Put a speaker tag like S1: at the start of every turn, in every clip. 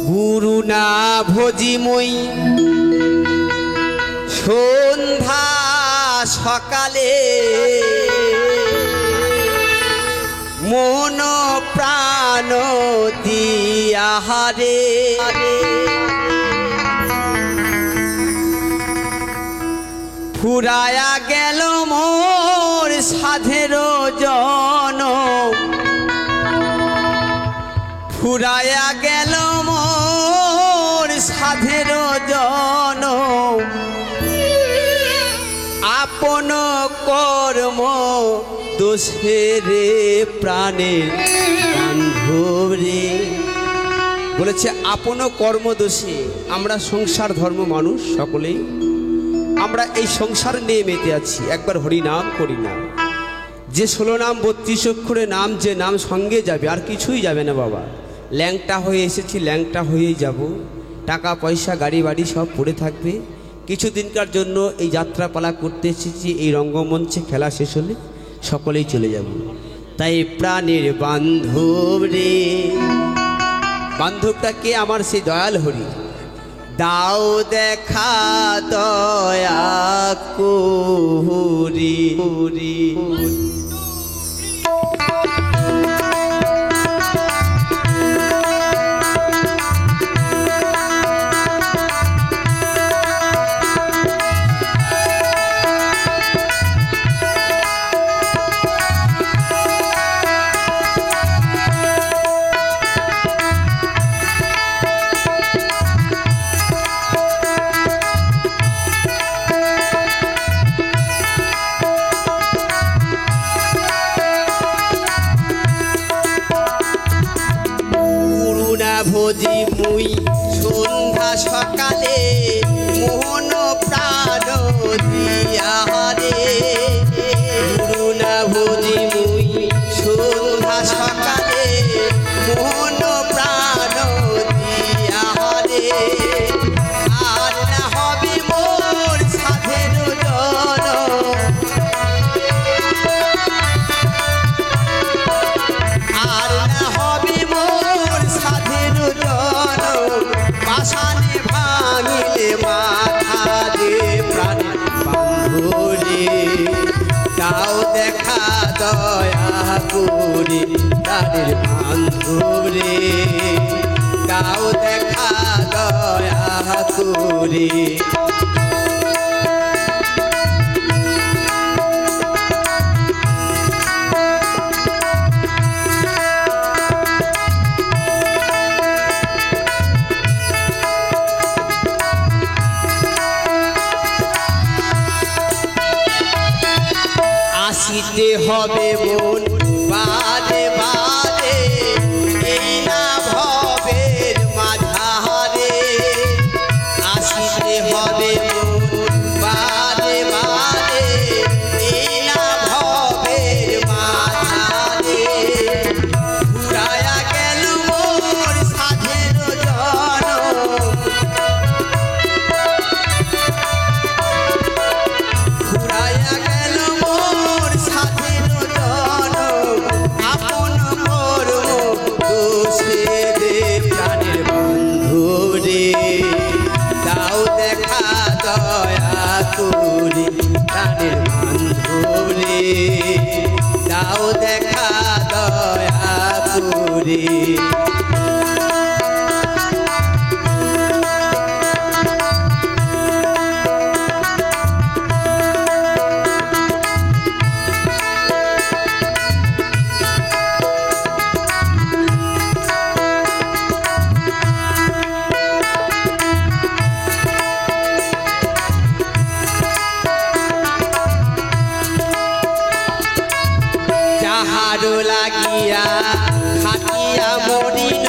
S1: গুরু না ভোজিময়ী সন্ধ্যা সকালে মন প্রাণ দিয়াহারে ফুরায়া গেল মোর সাধের জনম ফুরায়া গেল মোর সাধের জনম আপন কর্ম দোষে রে প্রাণের বান্ধব রে বলেছে আপন কর্ম দোষে। আমরা সংসার ধর্ম মানুষ সকলেই আমরা এই সংসার নিয়ে মেতে আছি। একবার হরি নাম করি না, যে 16 নাম 32 অক্ষরে নাম, যে নাম সঙ্গে যাবে আর কিছুই যাবে না বাবা। ল্যাংটা হয়ে এসেছি, ল্যাংটা হয়েই যাব। টাকা পয়সা গাড়ি বাড়ি সব পড়ে থাকবে। কিছুদিনকার জন্য এই যাত্রাপালা করতে এসেছি, এই রঙ্গমঞ্চে খেলা শেষ হলে সকলেই চলে যাব। তাই প্রাণের বান্ধব রে, বান্ধবটা কে? আমার সেই দয়াল হরি। দাও দেখা দয়া করি ভোজি মুই সন্ধ্যা সকালে মোহন প্রাণ দিয়াহারে গুরু না ভোজি মুই সন্ধ্যা সকালে মোহন প্রাণ দিয়াহারে আর না হবে মোর সাধের জনম আর না হবে মোর সাধের জনম পাশানে ভাঙিলে মাথা দে প্রাণের বান্ধবরে দাও দেখা দয়া করে প্রাণের বান্ধবরে দাও দেখা দয়া করে আসিতে হবে মন বাদে বাদে এই না ভবের মাঝারে আসিতে হবে মন বাদে বাদে এই না ভবের মাঝারে ফুরায়া গেল মোর সাধের জনম ফুরায়া গেল মোর সাধের জনম আপন কর্ম দোষে রে প্রাণের বন্ধু রে দাও দেখা দয়া করে প্রাণের বান্ধব রে দাও দেখা দয়া করে যাহার লাগিয়া খাটিয়া মরিল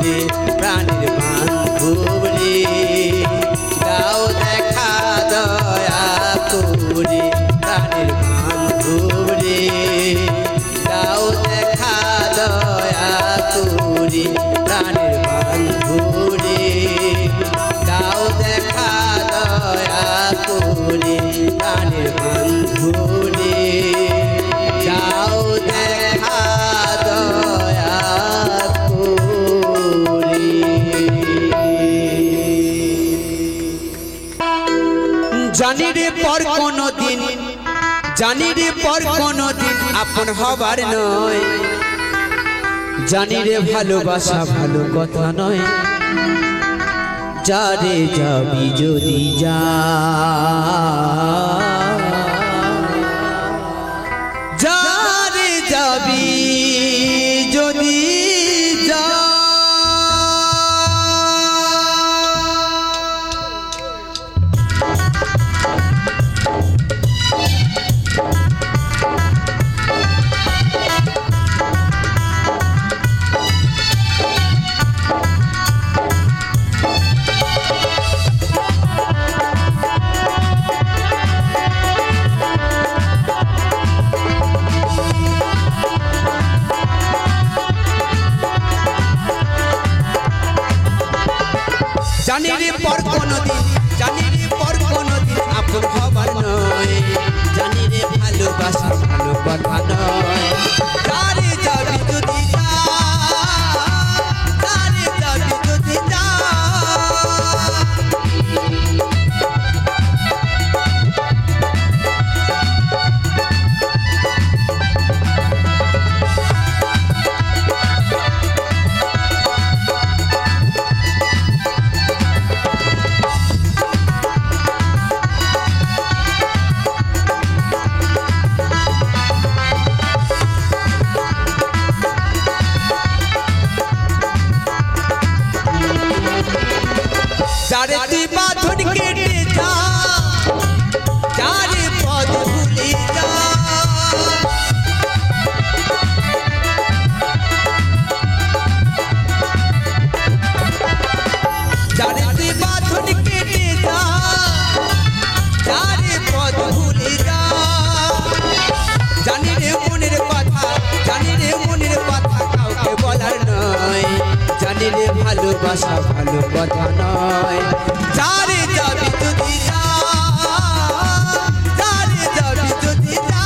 S1: রে প্রাণের বান্ধব রে দাও দেখা দয়া করে প্রাণের বান্ধব রে দাও দেখা দয়া করে প্রাণের বান্ধব রে দাও দেখা দয়া করে প্রাণের বান্ধব রে দাও দেখা দয়া করে। জানি রে পর কোনো দিন জানি রে পর কোনো দিন আপন হবার নয় জানি রে ভালোবাসা ভালো কথা নয় যারে যাবি যদি যা যারে যাবি যদি যা জানি রে পর কোনো দিন জানি রে পর কোনো দিন আপন হবার নয় জানি রে ভালোবাসা ভালো কথা নয় যারে যাবি যদি যা যারে যাবি যদি যা যারে তুই বাঁধন কেটে যা যারে পদ ভুলে যা যারে তুই বাঁধন কেটে যা যারে পদ ভুলে যা জানি রে মনের কথা জানি রে মনের কথা কাউকে বলার নয় জানি রে ভালোবাসা ভালো কথা নয় যারে যাবি যদি যা যারে যাবি যদি যা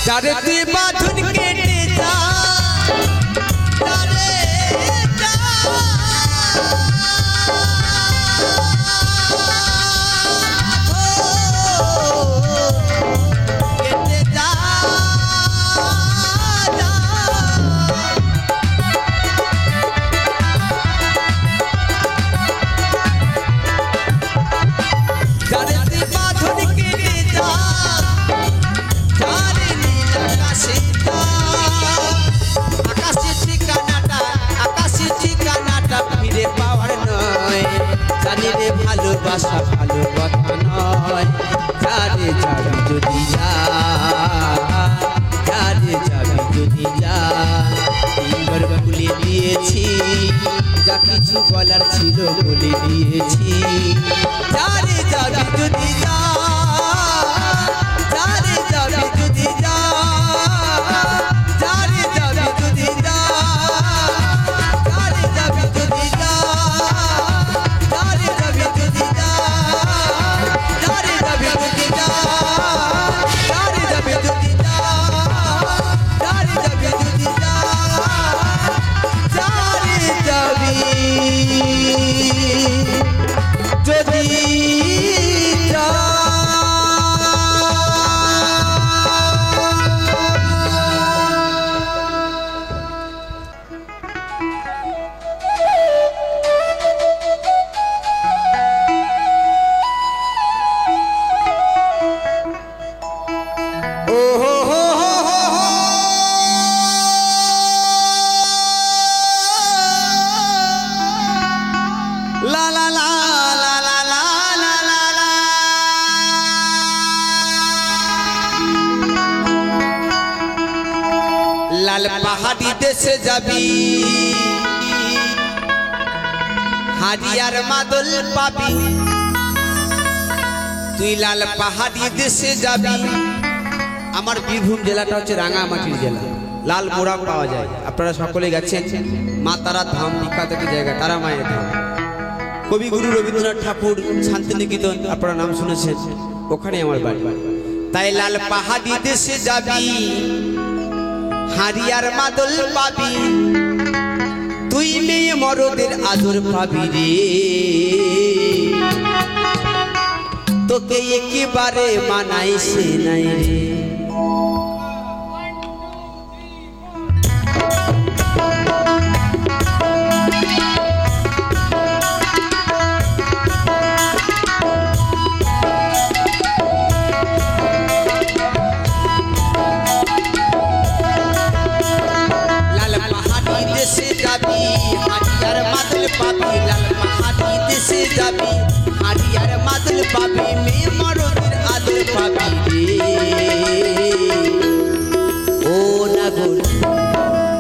S1: যারে তুই বাঁধন কেটে যা যারে যা কেটে যা যারে তুই বাঁধন কেটে যা যারে আকাশের ঠিকানাটা ফিরে পাওয়ার নয় জানি রে ভালোবাসা ভালো কথা নয় যারে যাবি যদি যা যারে যাবি যদি যা তিনবার ভুলে দিয়েছি যা কিছু বলার ছিল বলে দিয়েছি যারে যাবি যদি যা যারে যাবি যদি যা যারে যাবি যদি যা যারে যাবি যদি যা যারে যাবি যদি যা যারে যাবি যদি যা যারে যাবি যদি যা যারে যাবি যদি যা যারে যাবি যদি পাহাড়ি দেশে যাবি হারিয়ার মাদল পাবি তুই লাল পাহাড়ি দেশে যাবি আমার বীরভূম জেলাটা হচ্ছে রাঙামাটির জেলা লাল মোড়া পাওয়া যায় আপনারা সকলে গেছেন মা তারা ধাম বিখ্যাত একটি জায়গা তারা মায়ের ধাম কবিগুরু রবীন্দ্রনাথ ঠাকুর শান্তিনিকেতন আপনারা নাম শুনেছেন ওখানে আমার বাড়ি তাই লাল পাহাড়ি দেশে যাবি হারিয়ার মাদল পাবি তুই মেয়ে মরদের আদর পাবি রে তোকে একেবারে মানাইছে নাই রে পাবি লাল পাহাড়ি দেশে যাবি হারিয়ার মাদল পাবি মেয়ে মরদের আদর পাবি রে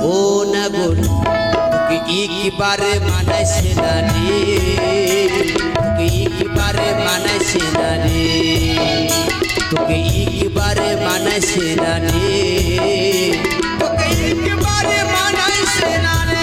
S1: ও নাগর তোকে একবারে মানাইছে না রে তোকে একবারে মানাইছে না রে তোকে একবারে মানাইছে না রে তোকে একবারে মানাইছে না রে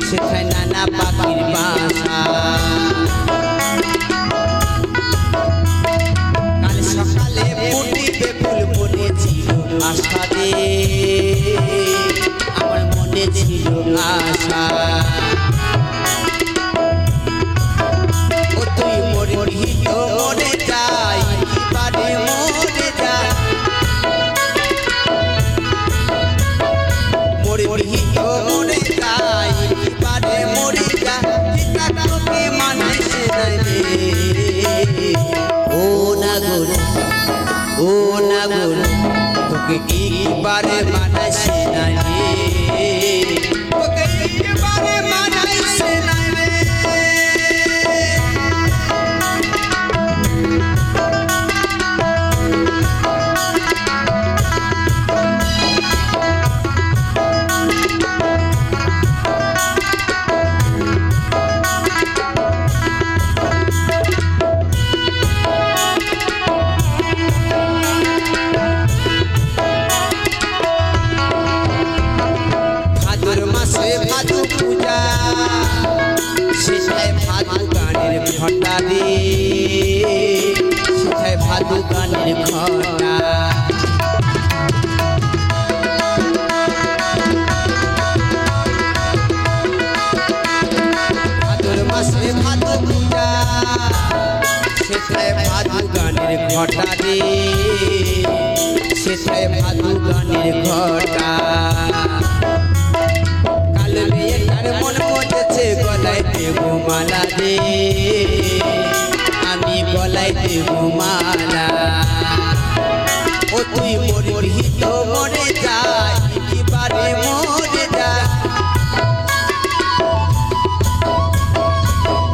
S1: সেখানে নানা পাখির বাসা কাল সকালে ফুটিবে ফুল মনে ছিল আশা রে আমার মনে ছিল আশা ও তুই মরবি তো মরে যাই বাড়ি মরে যা মরবি তো মরে যাই বাড়ি মরে যা চিতা তোকে মানাইছে নাই রে ও নাগর তোকে একবারে মানাইছে নাই রে তোকে একবারে মানাইছে নাই রে ঘটা রে সেটাই ভাদু গানের ঘটা ভাদুর মাসে ভাদু পূজা সেটাই ভাদু গানের ঘটা রে সেটাই ভাদু গানের ঘটা কালো মেয়েটার মন মজেছে গলায় দেব মালা রে আমি গলায় দেব মালা ও তুই মরবি তো মরে যাই একেবারে মরে যা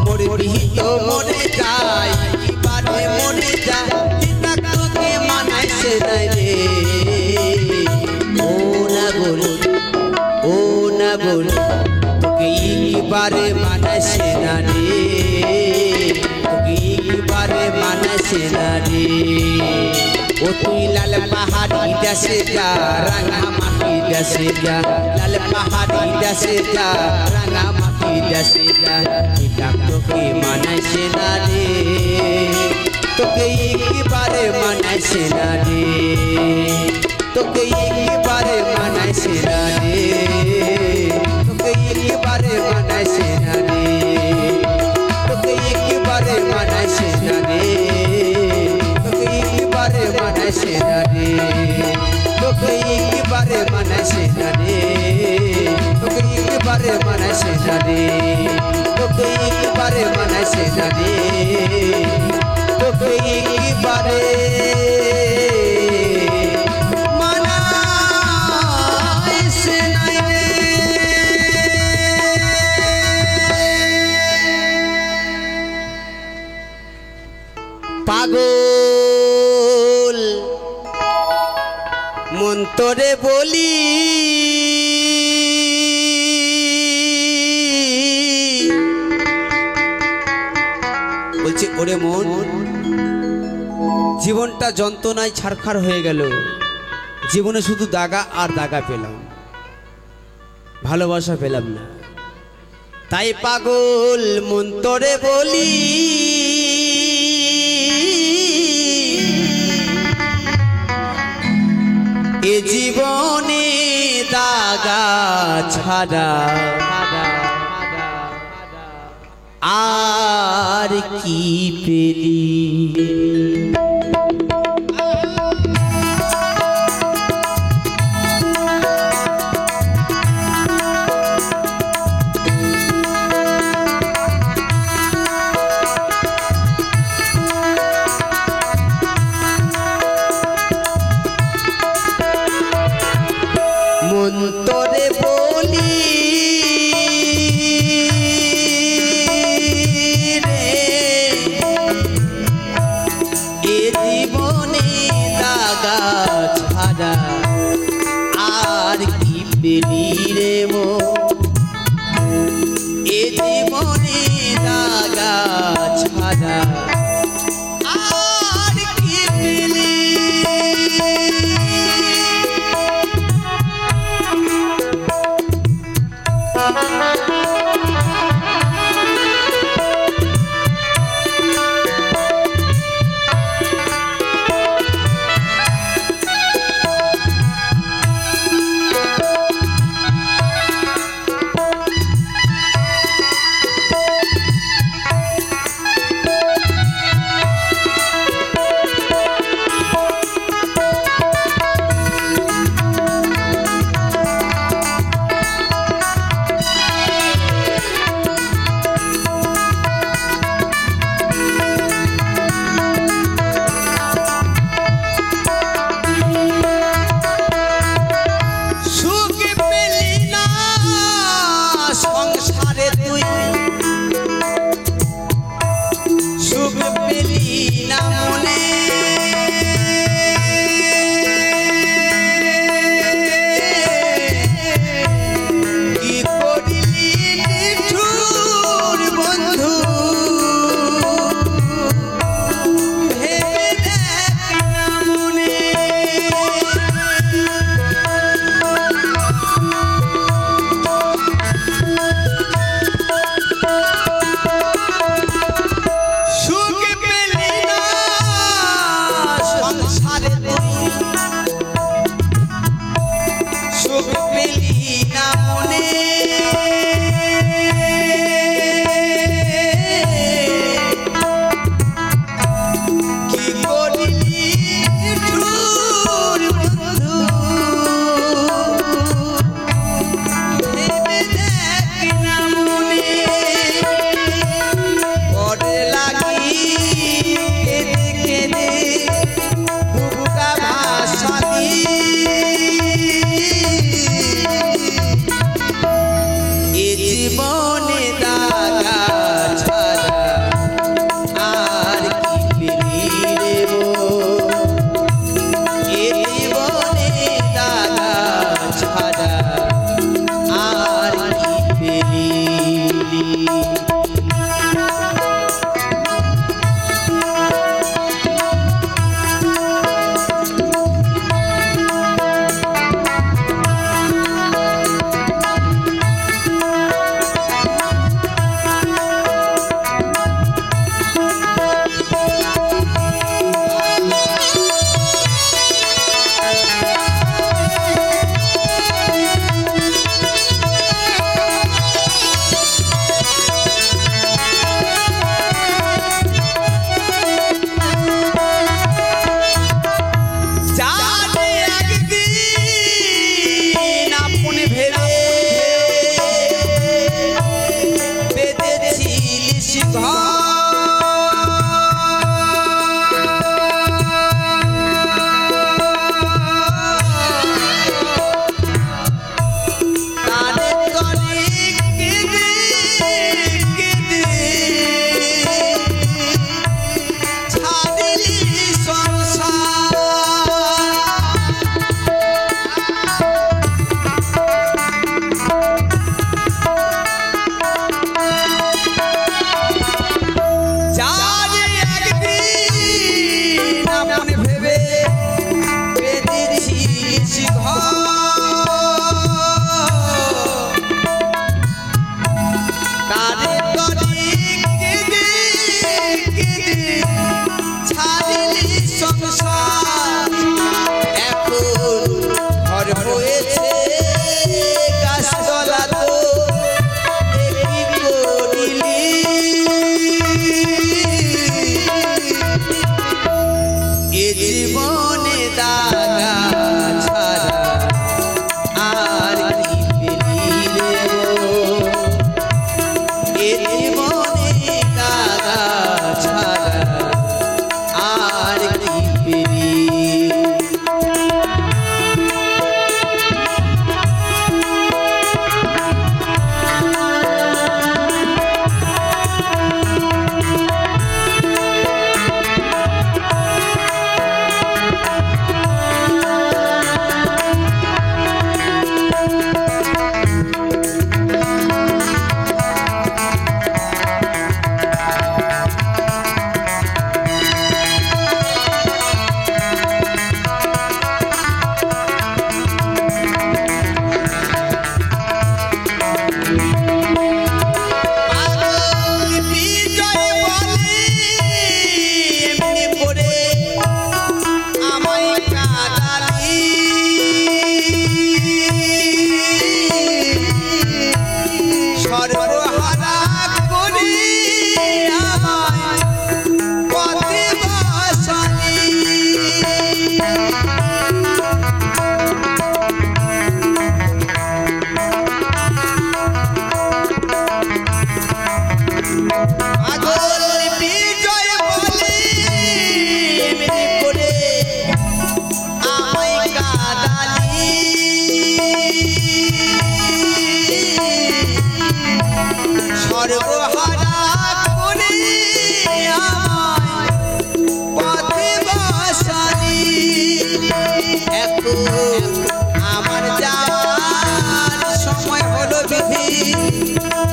S1: মরবি তো মরে যাই একেবারে মরে যা চিতা তোকে মানাইছে নাই রে ও নাগর তোকে একবারে মানাইছে না রে তোকে একবারে মানাইছে না রে ও তুই লাল পাহাড়ি দেশে যা রাঙা মাটি দেশে যা লাল পাহাড়ি দেশে যা রাঙা মাটি দেশে যা এটা তোকে মানাইছে না রে তোকে একবারে মানাইছে না রে তোকে একবারে মানাইছে না রে তোকে একবারে মানাইছে না রে তোকে একবারে মানাইছে না রে তোকে একবারে মানাইছে না রে তোকে একবারে মানাইছে না রে তোকে একবারে মানাইছে না রে তোকে একবারে মানাইছে না রে তোকে একবারে মানাইছে না রে। পাগল মন তোরে বলি বলছি ওরে মন জীবনটা যন্ত্রণায় ছারখার হয়ে গেল জীবনে শুধু দাগা আর দাগা পেলাম ভালোবাসা পেলাম না তাই পাগল মন তোরে বলি এ জীবনে দাগা ছাড়া আর কি পেলি মন তোরে বলি রে এ জীবনে দাগা ছাড়া আর কি পেলি রে মো এ জীবনে দাগা ছাড়া আর কি পেলি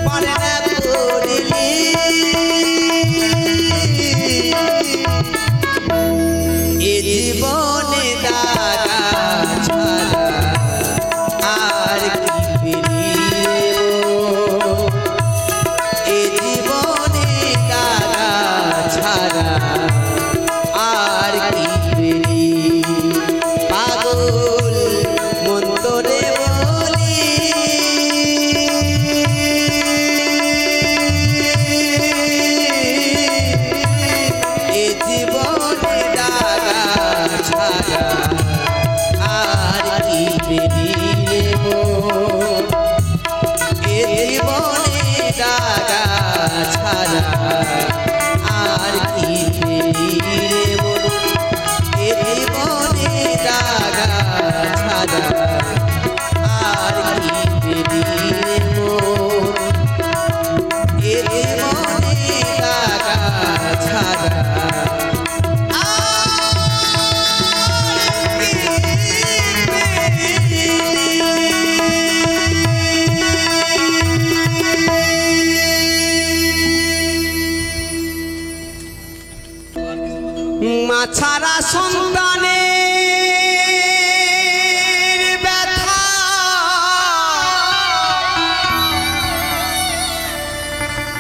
S1: পারে না করিলি এ জীবনে দাগা ছাড়া আর কি এ জীবনে দাগা ছাড়া আর কি বেরি পাগল মন তোরে বলি এ জীবনে দাগা ছাড়া আর কি বেরি এ জীবনে দাগা ছাড়া আর কি বেরি এ জীবনে দাগা ছাড়া আর কি বেরি এ জীবনে দাগা ছাড়া মা ছাড়া সন্তানের ব্যথা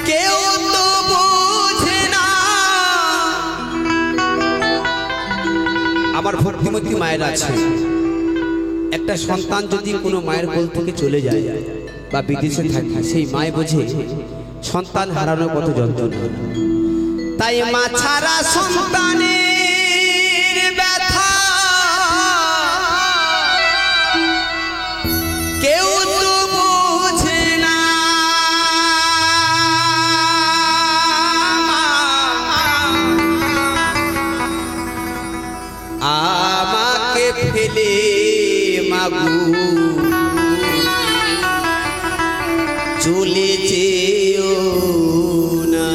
S1: কেউ তো বোঝে না আমার ভক্তিমতী মায়ের আছে একটা সন্তান যদি কোনো মায়ের কোল থেকে চলে যায় বা বিদেশে থাকে সেই মায় বোঝে সন্তান হারানোর কত যন্ত্রণা তাই মা ছাড়া সন্তানের ব্যথা কেউ তো বোঝে না আমাকে ফেলে মাগু চলে যেও না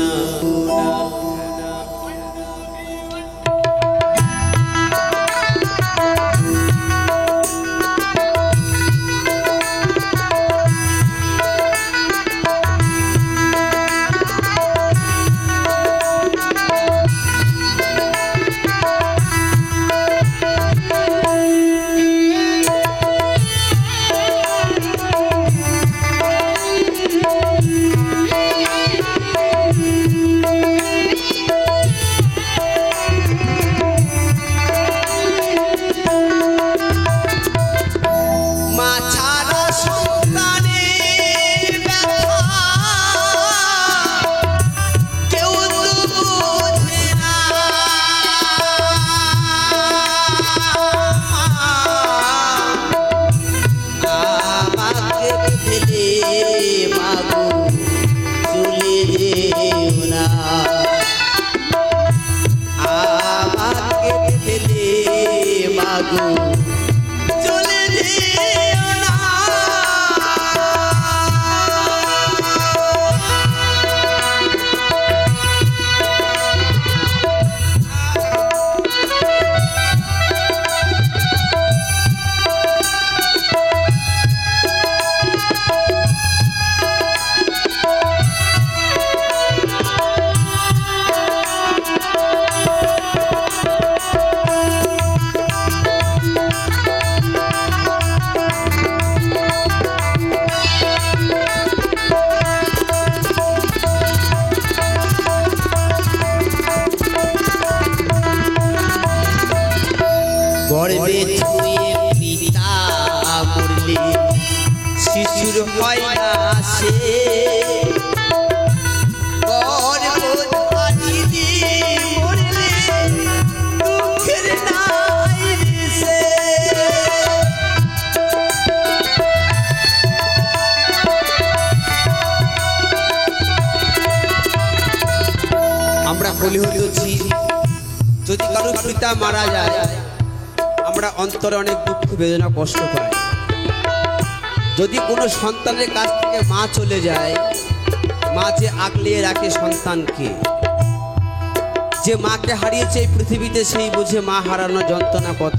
S1: গর্বে ছুঁয়ে পিতা মরলে শিশুর হয় না সে গর্ভধারী মরলে দুঃখের নাই সে আমরা কলিহুত হচ্ছি যদি কারো পিতা মারা যায় আমরা অন্তরে অনেক দুঃখ বেদনা কষ্ট পাই যদি কোনো সন্তানের কাছ থেকে মা চলে যায় মা যে আগলিয়ে রাখে সন্তানকে যে মাকে হারিয়েছে এই পৃথিবীতে সেই বুঝে মা হারানোর যন্ত্রণা কত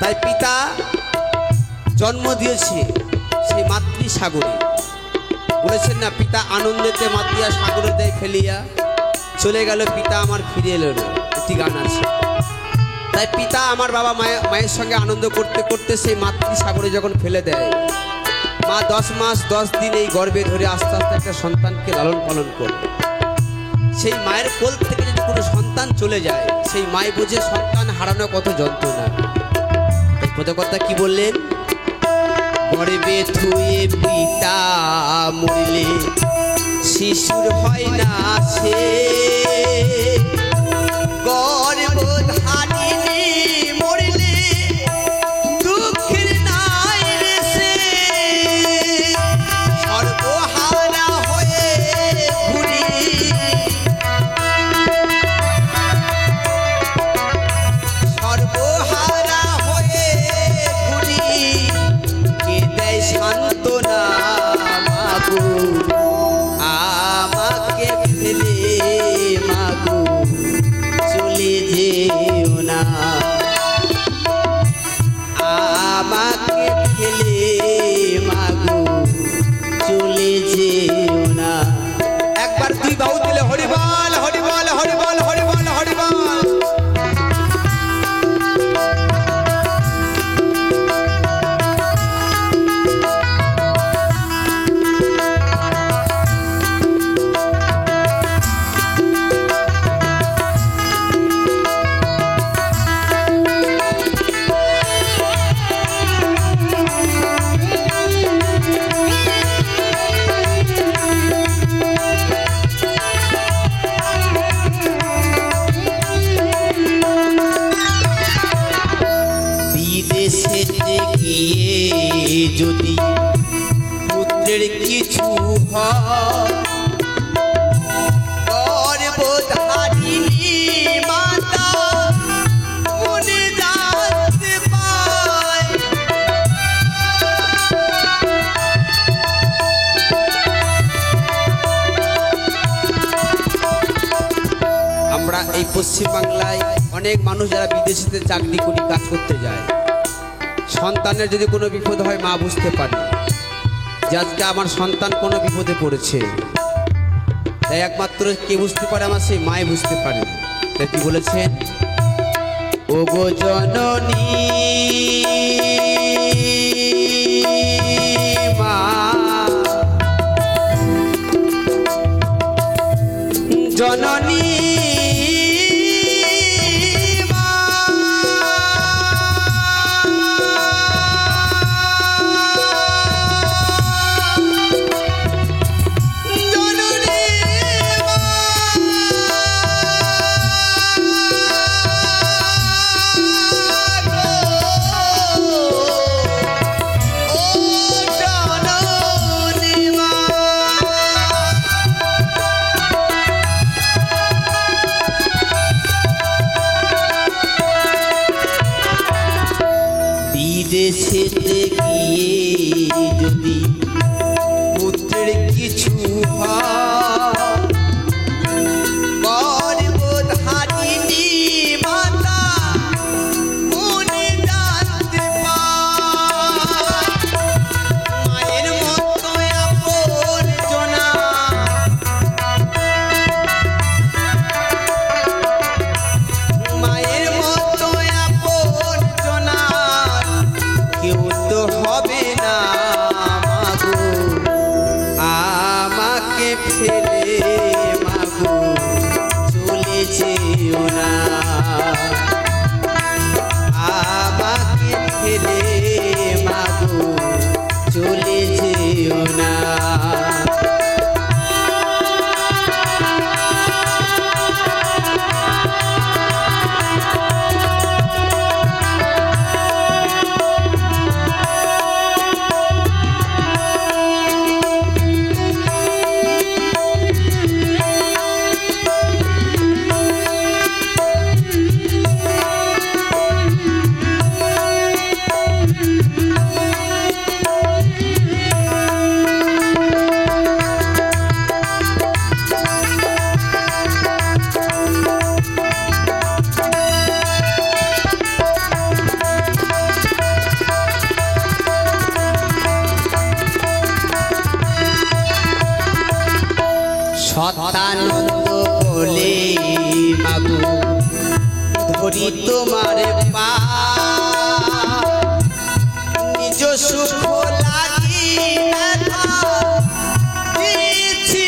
S1: তাই পিতা জন্ম দিয়েছে সেই মাতৃ সাগরে। বলেছেন না, পিতা আনন্দেতে মাতিয়া সাগরে দেয় ফেলিয়া, চলে গেল পিতা আমার ফিরে এলো না, একটি গান আছে। তাই পিতা আমার বাবা মায়ের সঙ্গে আনন্দ করতে করতে সেই মাতৃ সাগরে যখন ফেলে দেয়, মা 10 মাস 10 দিন এই গর্ভে ধরে আস্তে আস্তে একটা সন্তানকে লালন পালন করবে। সেই মায়ের কোল থেকে যদি কোনো সন্তান চলে যায়, সেই মাই বুঝে সন্তান হারানো কত যন্ত্রণা। প্রথম কথা কি বললেন, গর্ভে থুয়ে পিতা মরলে শিশুর হয় না সে, গর্ভধারিণী মরলে দুঃখের নাই রে সে, সর্বহারা হয়ে ঘুরি সর্বহারা হয়ে ঘুরি, কে দেয় সান্ত্বনা মাগো আমাকে ফেলে, মাগো চলে যেও না, আমাকে ফেলে মাগো চলে যেও না। একবার দুই বাহু দিলে হরিবল হরিবল হরিবল হরিবল হরিবল। বিদেশেতে গিয়ে যদি পুত্রের কিছু হয়, গর্ভধারিণী মাতা মনে জানতে পায়, আমরা এই পশ্চিমবাংলায় অনেক মানুষ যারা বিদেশিতে চাকরি করি কাজ করতে যায়, সন্তানের যদি কোনো বিপদ হয় মা বুঝতে পারে যে আজকে আমার সন্তান কোনো বিপদে পড়েছে। তাই একমাত্র কে বুঝতে পারে, আমার সেই মাই বুঝতে পারে। তাই কি বলেছেন, ওগো জননী মা, জননী ধরি তোমারে পা নিজ সুখ লাগি ব্যথা দিয়েছি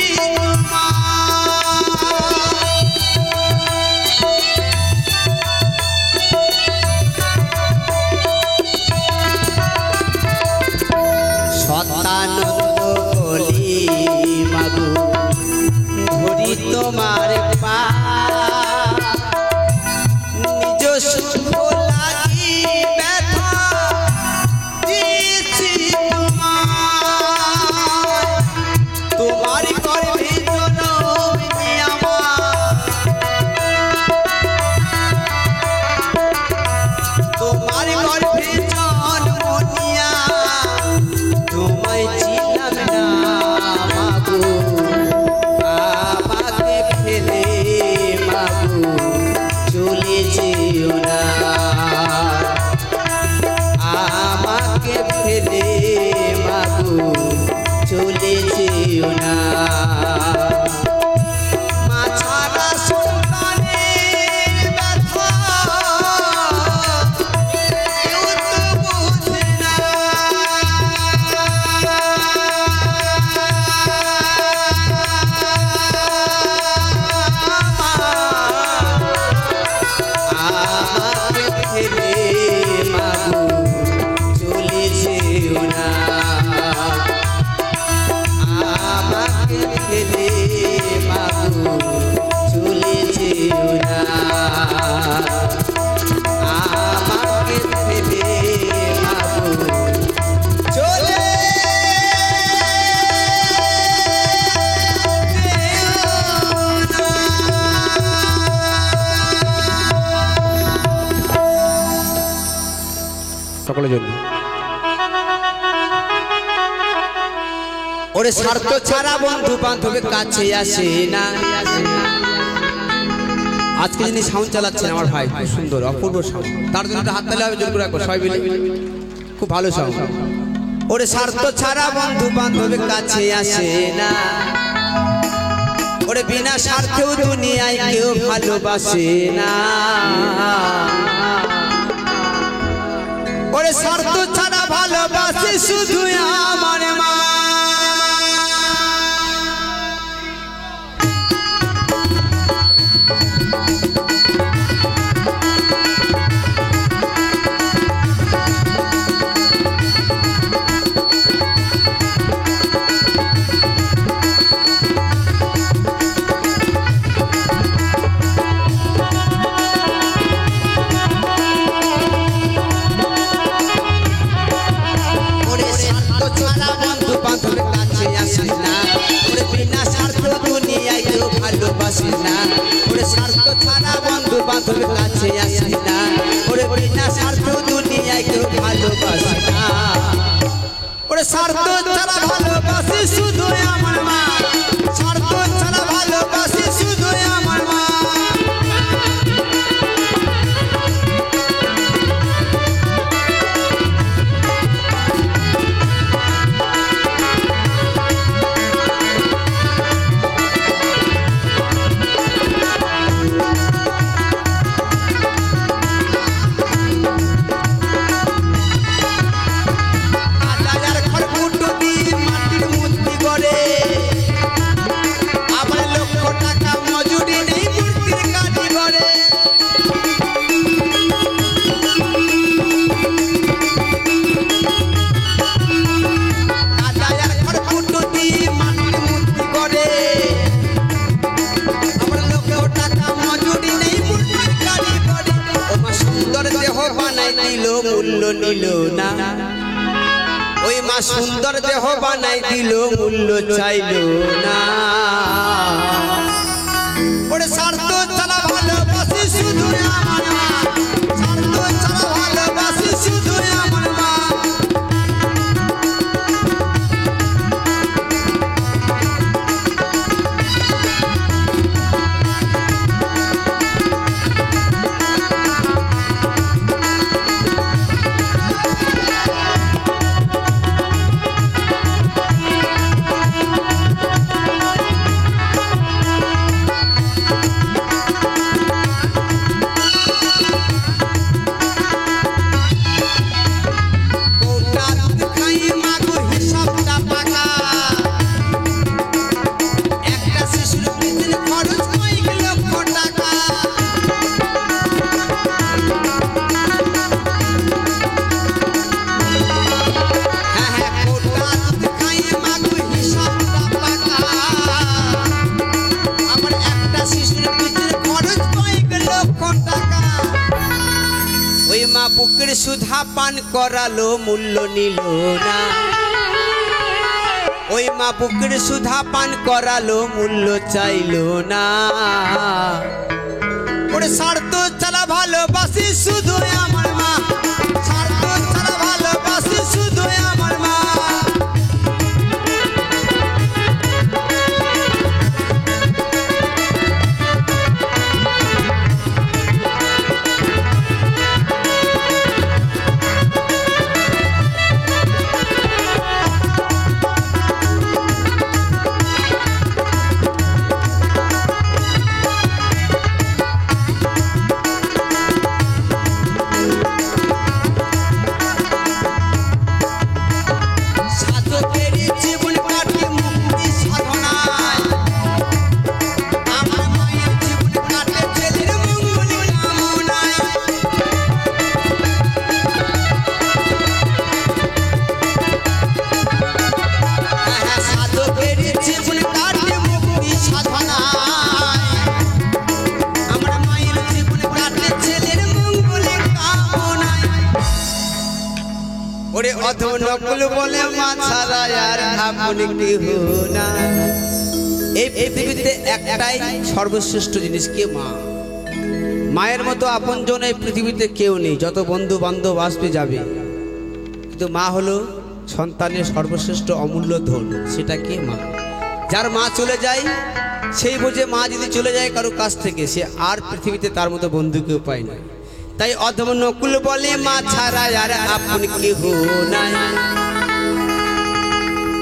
S1: সতানন্দ বলি মাগো ধরি তোমার পা নিজ সুখ লাগি ব্যথা দিয়েছি তোমার গর্ভে জনমে আমার তোমার গর্ভে জন্ম নিয়া তোমায় ছিলাম না মাগো আমাকে ফেলে মাগো চলে যেও না আমাকে ফেলে মাগো চলে যেও না মা ছাড়া সন্তানের ব্যথা কেউ তো বোঝে না আমাকে ফেলে মাগো চলে যেও না আমাকে ফেলে মাগো চলে যেও না আমাকে ফেলে মাগো চলে
S2: সকলের জন্য
S1: ওরে স্বার্থ ছাড়া বন্ধু বান্ধবের কাছে আসে না আজকে যিনি সাউন্ড চালাচ্ছেন আমার ভাই খুব সুন্দর অপূর্ব সাউন্ড তার জন্য একটা হাত তালি হবে জোর করে রাখবো সবাই মিলে খুব ভালো সাউন্ড ওরে স্বার্থ ছাড়া বন্ধু বান্ধবের কাছে আসে না ওরে বিনা স্বার্থেও দুনিয়ায় কেউ ভালোবাসে না ওরে স্বার্থ ছাড়া ভালোবাসে শুধু আমার মা ওরে স্বার্থ ছাড়া বন্ধু বান্ধবের কাছে আসে না ওরে বিনা স্বার্থ দুনিয়ায় কেউ ভালোবাসে না ওরে স্বার্থ ছাড়া বন্ধু বান্ধবের কাছে আসে না ওরে বিনা স্বার্থ দুনিয়ায় কেউ ভালোবাসে না ওরে স্বার্থ ছাড়া ভালোবাসে শুধু আমার মা স্বার্থ ছাড়া ভালোবাসে শুধু আমার মা রাজার ঘর ফুটো দিয়ে মাটির মূর্তি গড়ে আমার লক্ষ টাকা মজুরি নেই মূর্তির কাঠি গড়ে রাজার ঘর ফুটো দিয়ে মাটির মূর্তি গড়ে আমার লক্ষ টাকা মজুরি নেই মূর্তির কাঠি গড়ে ও মা সুন্দর দেহ বানাই দিল মূল্য নিল না ওই মা সুন্দর দেহ বানাই দিল মূল্য চাইল না ওরে স্বার্থ ছাড়া ভালোবাসি শুধু আমার মা স্বার্থ ছাড়া ভালোবাসি শুধু আমার মা পান করালো মূল্য নিল না, ওই মা বুকের সুধা পান করালো মূল্য চাইলো না। ওরে স্বার্থ ছাড়া ভালোবাসি শুধু আমার মা, স্বার্থ ছাড়া ভালোবাসি শুধু আমার মা। নকুল বলে মা ছাড়া আর আপনি কেহ না। এই পৃথিবীতে একটাই সর্বশ্রেষ্ঠ জিনিস কে মা। মায়ের মতো আপনজন এই পৃথিবীতে কেউ নেই, যত বন্ধু বান্ধব আসবে যাবে, কিন্তু মা হলো সন্তানের সর্বশ্রেষ্ঠ অমূল্য ধন। সেটা কে মা। যার মা চলে যায় সেই বোঝে মা যদি চলে যায় কারো কাছ থেকে, সে আর পৃথিবীতে তার মতো বন্ধু কেউ পায় না। তাই অধম নকুল বলে মা ছাড়া আর আপন কেহ নাই।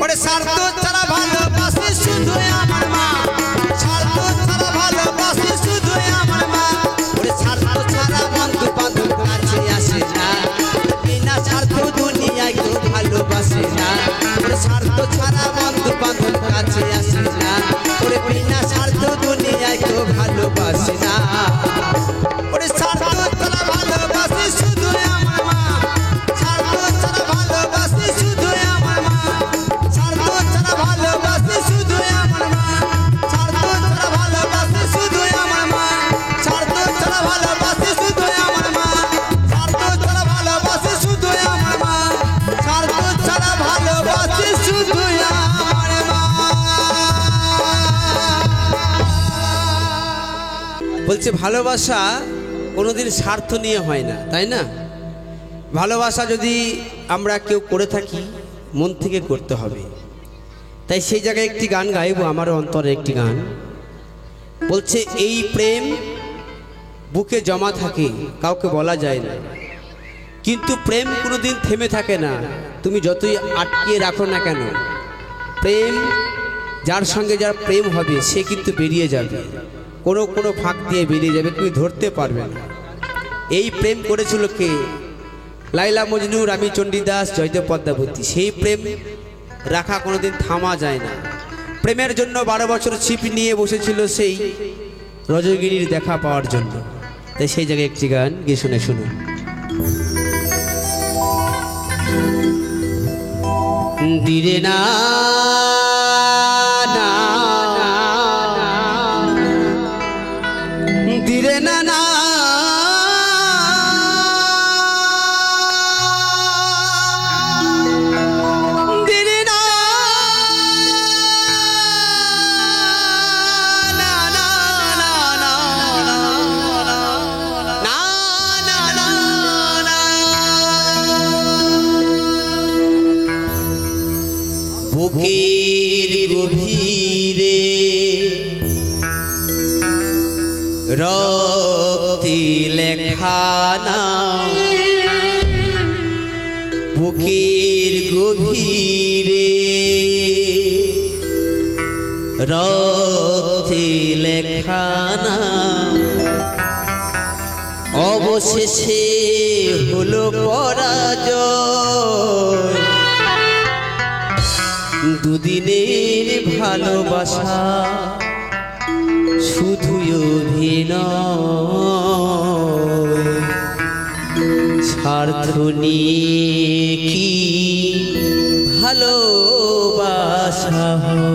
S1: ওরে স্বার্থ ছাড়া ভালোবাসি শুধু আমার মা, স্বার্থ ছাড়া ভালোবাসি শুধু আমার মা। ওরে স্বার্থ ছাড়া বন্ধু বান্ধব কাছে আসে না, বিনা স্বার্থ দুনিয়ায় কেউ ভালোবাসে না। ওরে স্বার্থ ছাড়া বন্ধু বান্ধব কাছে আসে না, ওরে বিনা স্বার্থ দুনিয়ায় কেউ ভালোবাসে না। ওরে স্বার্থ ছাড়া ভালোবাসি শুধু আমার মা, স্বার্থ ছাড়া ভালোবাসি শুধু আমার মা, স্বার্থ ছাড়া ভালোবাসি শুধু আমার মা, স্বার্থ ছাড়া ভালোবাসি শুধু আমার মা, স্বার্থ ছাড়া ভালোবাসি শুধু আমার মা, স্বার্থ ছাড়া ভালোবাসি শুধু আমার মা, স্বার্থ ছাড়া ভালোবাসি শুধু আমার মা। বলছে ভালোবাসা কোনোদিন স্বার্থ নিয়ে হয় না, তাই না? ভালোবাসা যদি আমরা কেউ করে থাকি মন থেকে করতে হবে। তাই সেই জায়গায় একটি গান গাইবো, আমার অন্তরে একটি গান। বলছে এই প্রেম বুকে জমা থাকে, কাউকে বলা যায় না, কিন্তু প্রেম কোনোদিন থেমে থাকে না। তুমি যতই আটকে রাখো না কেন, প্রেম যার সঙ্গে যার প্রেম হবে সে কিন্তু বেরিয়ে যাবে, কোনো কোনো ফাঁক দিয়ে বেরিয়ে যাবে, তুমি ধরতে পারবে না। এই প্রেম করেছিল কে? লাইলা মজনু, রামি চণ্ডীদাস, জয়দেব পদ্মাবতী। সেই প্রেম রাখা কোনোদিন থামা যায় না। প্রেমের জন্য 12 বছর ছিপ নিয়ে বসেছিল সেই রজগিনীর দেখা পাওয়ার জন্য। তাই সেই জায়গায় একটি গান গিয়ে শুনে শুনুন। দিরে না দিরে না না বুকের গভীরে রক্তে লেখা নাম, বুকের গভীরে রক্তে লেখা নাম, অবশেষে হলো পরাজয়। দুদিনের ভালোবাসা শুধুই অভিনয়, স্বার্থ নিয়ে কি ভালোবাসা হয়।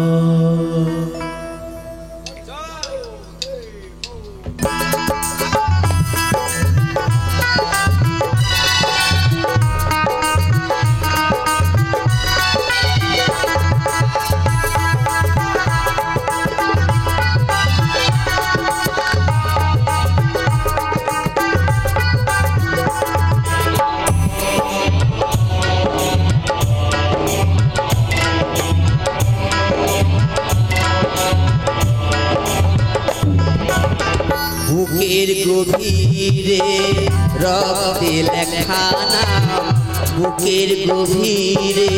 S1: বুকের গভীরে রক্তে লেখা নাম, বুকের গভীরে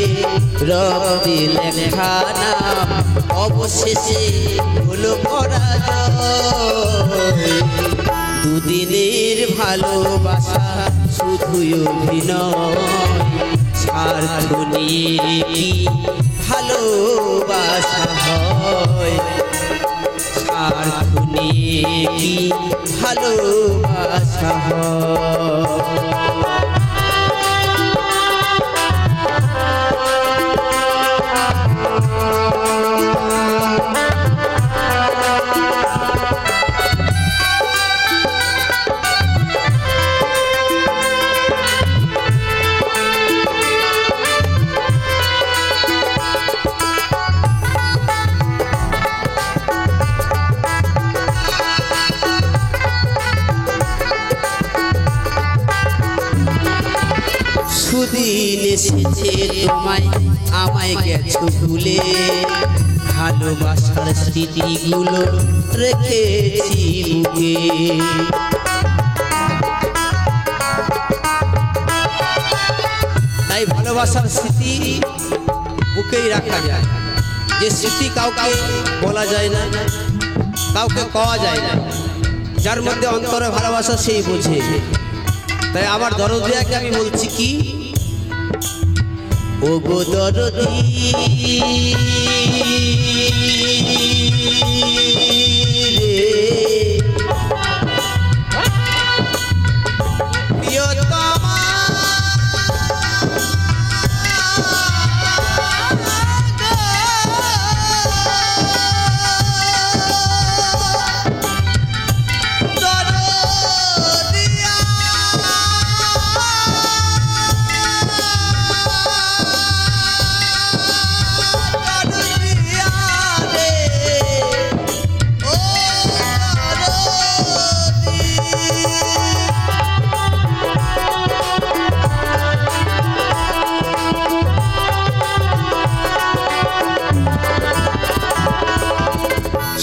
S1: রক্তে লেখা নাম, অবশেষে হলো পরাজয়। দুদিনের ভালোবাসা শুধুই অভিনয়, স্বার্থ নিয়ে কি ভালোবাসা হয়, স্বার্থ নিয়ে কি ভালোবাসা হয়। সুদিন এসেছে তোমায় আমায় গেছো ভুলে, ভালোবাসার স্মৃতিগুলো রেখেছি বুকে। তাই ভালোবাসার স্মৃতি বুকেই রাখা যায়, যে স্মৃতি কাউকে বলা যায় না, কাউকে পাওয়া যায় না, যার মধ্যে অন্তরে ভালোবাসা সেই বোঝে। তাই আমার দরদিয়াকে আমি বলছি কি, ও গো দরদি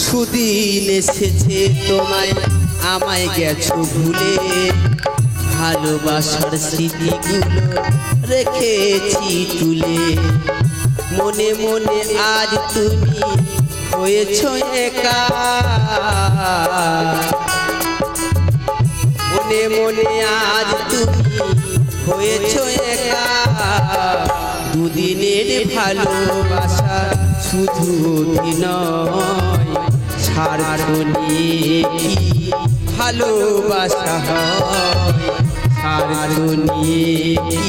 S1: সুদিন এসেছে তোমায় আমায় গেছো ভুলে, ভালোবাসার স্মৃতিগুলো রেখেছি তুলে। মনে মনে আজ তুমি হয়েছো একা, মনে মনে আজ তুমি হয়েছো একা। দুদিনের ভালোবাসা শুধু অভিনয়, স্বার্থ নিয়ে কি ভালোবাসা হয়, স্বার্থ নিয়ে কি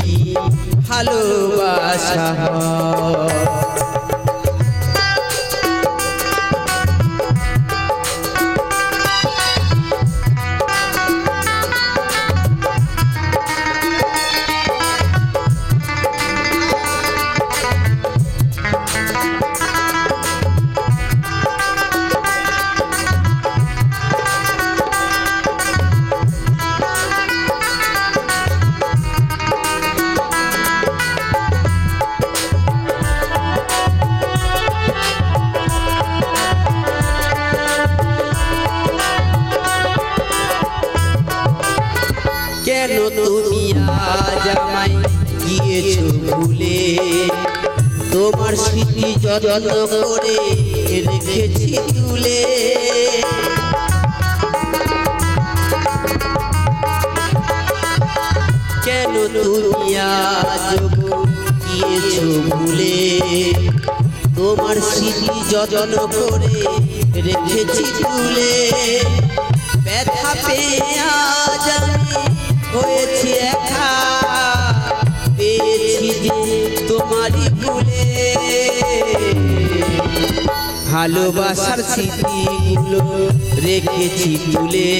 S1: ভালোবাসা হয়। কেন তুমি আজ আমায় গিয়েছো ভুলে, তোমার স্মৃতি যত্ন করে রেখেছি তুলে। কেন তুমি আজ গিয়েছো ভুলে, তোমার স্মৃতি যত্ন করে রেখেছি তুলে। ব্যথা পেয়ে আজ আমি হয়েছি একা, পেয়েছি যে তোমারই ভুলে। ভালোবাসার স্মৃতিগুলো রেখেছি তুলে,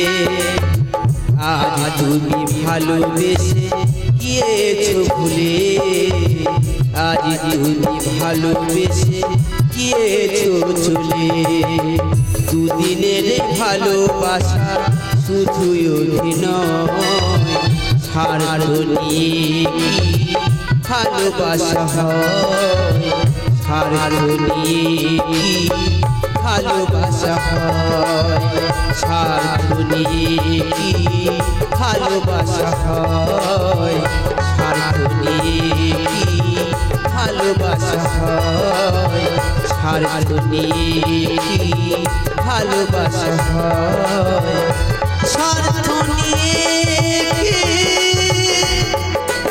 S1: আজ তুমি ভালোবেসে গিয়েছো ভুলে, আজ তুমি ভালোবেসে গিয়েছো চলে। দুদিনের ভালোবাসা শুধুই অভিনয়, স্বার্থ নিয়ে ভালোবাসা হয়, স্বার্থ নিয়ে কি ভালোবাসা হয়, স্বার্থ নিয়ে কি ভালোবাসা হয়, স্বার্থ নিয়ে কি ভালোবাসা হয়, স্বার্থ নিয়ে কি ভালোবাসা হয়, স্বার্থ নিয়ে কি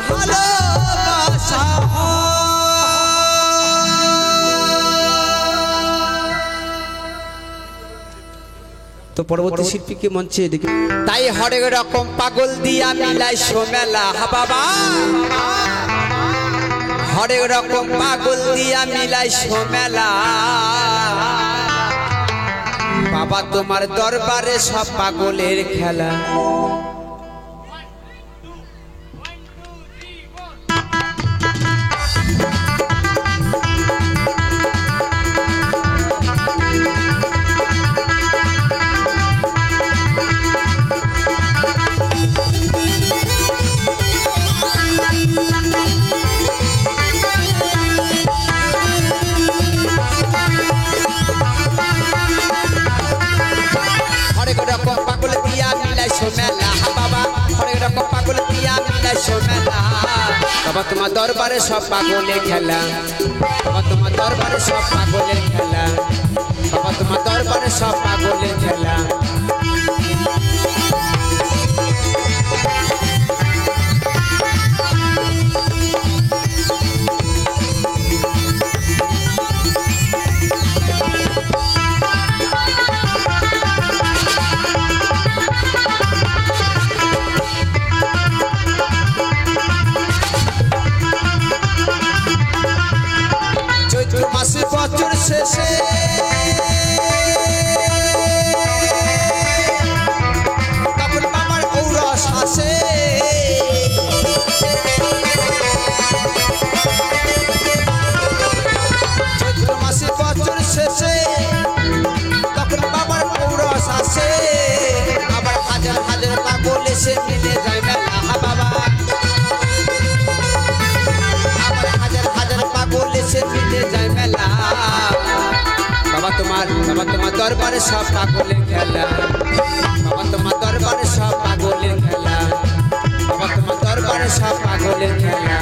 S1: ভালোবাসা হয়। তো পরবর্তী শিল্পীকে মঞ্চে দেখি। তাই হরেক রকম পাগল দিয়া মিলাই সোমেলা বাবা, হরেক রকম পাগল দিয়া মিলাই সোমেলা বাবা, তোমার দরবারে সব পাগলের খেলা। হরেক রকম পাগল দিয়া মিলাই সোমেলা বাবা, হরেক রকম পাগল দিয়া মিলাই সোমেলা বাবা, তোমার দরবারে সব পাগলের খেলা, বাবা তোমার দরবারে সব পাগলের খেলা, বাবা তোমার দরবারে সব পাগলের খেলা। চৈত্র মাসে বছর শেষে তখন বাবার ঔরস আসে, চৈত্র মাসে বছর শেষে তখন বাবার ঔরস আসে, আবার হাজার হাজার পাগল এসে মিলে যায় মেলা বাবা, আবার হাজার হাজার পাগল এসে মিলে যায় মেলা বাবা, তোমার দরবারে সব পাগলের খেলা, বাবা তোমার দরবারে সব পাগলের খেলা, বাবা তোমার দরবারে সব পাগলের খেলা।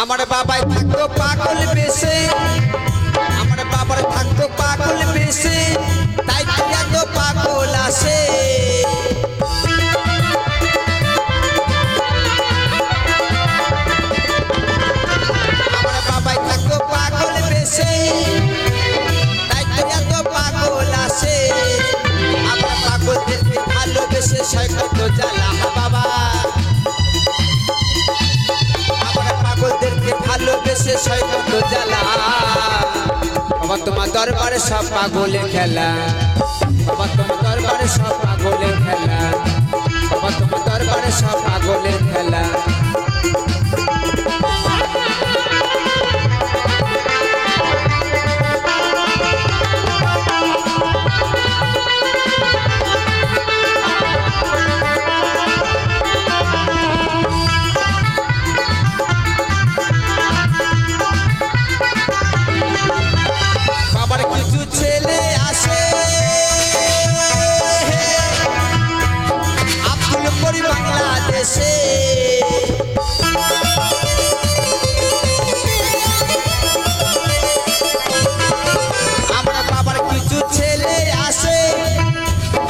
S1: আমার বাবাই থাকতো পাগল বেশে, আমার বাবার থাকতো পাগল বেশে, তাই তো এত পাগল আসে, আমার বাবাই থাকতো পাগল বেশে, তাই তো এত পাগল আসে, আমার পাগলদেরকে ভালোবেসে সয় কত জ্বালা বাবা, পাগলদেরকে ভালোবেসে সয় কত জ্বালা বাবা, তোমার দরবারে সব পাগলের খেলা, বাবা তোমার দরবারে সব পাগলের খেলা, বাবা তোমার দরবারে সব পাগলের খেলা। বাবার কিছু ছেলে আসে আব্দুল করি বাংলাদেশে, আমরা বাবার কিছু ছেলে আসে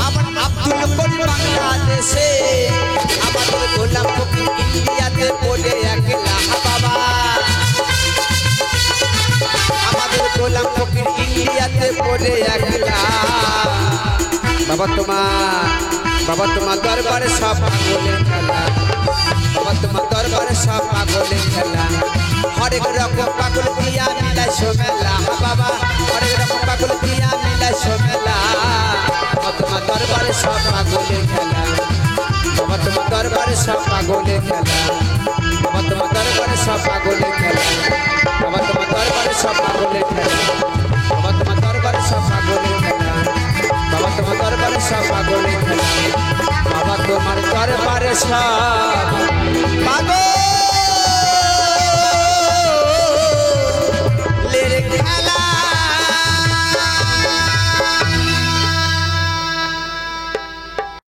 S1: আমার আব্দুল করি বাংলাদেশে, আমাদের গোলাম ফকির ইন্ডিয়াতে পড়ে একলা বাবা, আমাদের গোলাম ফকির ইন্ডিয়াতে পড়ে একলা বাবা, তোমার দরবারে সব পাগলের খেলা, বাবা তোমার দরবারে সব পাগলের খেলা, হরেক রকম পাগল দিয়া মিলাই সোমেলা বাবা, হরেক রকম পাগল দিয়া মিলাই সোমেলা দরবারে সব পাগলের খেলা বাবা তোমার দরবারে সব পাগলের খেলা বাবা তোমার দরবারে সব পাগলের খেলা বাবা তোমার দরবারে সব পাগলের খেলা বাবা তোমার দরবারে সব পাগলের খেলা বাবা তোমার দরবারে সব পাগলের খেলা বাবা তোমার দরবারে সব পাগল